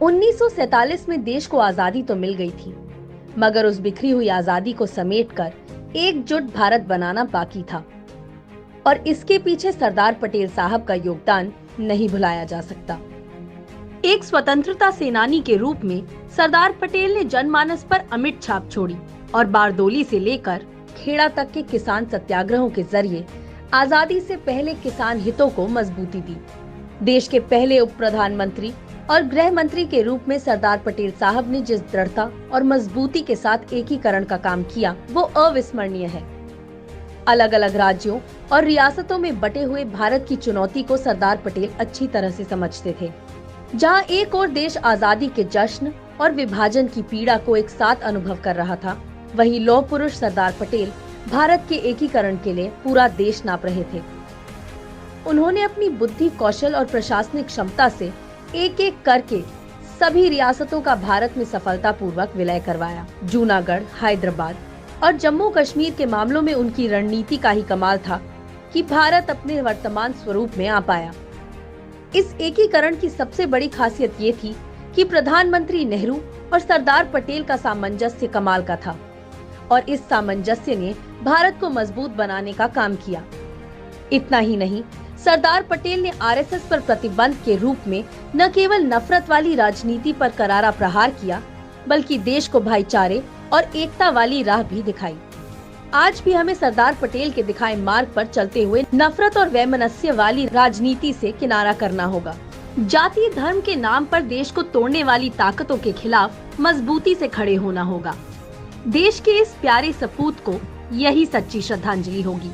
1947 में देश को आजादी तो मिल गई थी, मगर उस बिखरी हुई आजादी को समेटकर एकजुट भारत बनाना बाकी था। और इसके पीछे सरदार पटेल साहब का योगदान नहीं भुलाया जा सकता। एक स्वतंत्रता सेनानी के रूप में सरदार पटेल ने जनमानस पर अमिट छाप छोड़ी और बारदोली से लेकर खेड़ा तक के किसान सत्याग्रहों के जरिए आजादी से पहले किसान हितों को मजबूती दी। देश के पहले उप प्रधानमंत्री और गृह मंत्री के रूप में सरदार पटेल साहब ने जिस दृढ़ता और मजबूती के साथ एकीकरण का काम किया, वो अविस्मरणीय है। अलग अलग राज्यों और रियासतों में बटे हुए भारत की चुनौती को सरदार पटेल अच्छी तरह से समझते थे। जहां एक और देश आजादी के जश्न और विभाजन की पीड़ा को एक साथ अनुभव कर रहा था, वहीं लौह पुरुष सरदार पटेल भारत के एकीकरण के लिए पूरा देश नाप रहे थे। उन्होंने अपनी बुद्धि, कौशल और प्रशासनिक क्षमता से एक एक करके सभी रियासतों का भारत में सफलतापूर्वक विलय करवाया। जूनागढ़, हैदराबाद और जम्मू कश्मीर के मामलों में उनकी रणनीति का ही कमाल था कि भारत अपने वर्तमान स्वरूप में आ पाया। इस एकीकरण की सबसे बड़ी खासियत ये थी कि प्रधानमंत्री नेहरू और सरदार पटेल का सामंजस्य कमाल का था और इस सामंजस्य ने भारत को मजबूत बनाने का काम किया। इतना ही नहीं, सरदार पटेल ने आरएसएस पर प्रतिबंध के रूप में न केवल नफरत वाली राजनीति पर करारा प्रहार किया, बल्कि देश को भाईचारे और एकता वाली राह भी दिखाई। आज भी हमें सरदार पटेल के दिखाए मार्ग पर चलते हुए नफरत और वैमनस्य वाली राजनीति से किनारा करना होगा। जातीय धर्म के नाम पर देश को तोड़ने वाली ताकतों के खिलाफ मजबूती से खड़े होना होगा। देश के इस प्यारे सपूत को यही सच्ची श्रद्धांजलि होगी।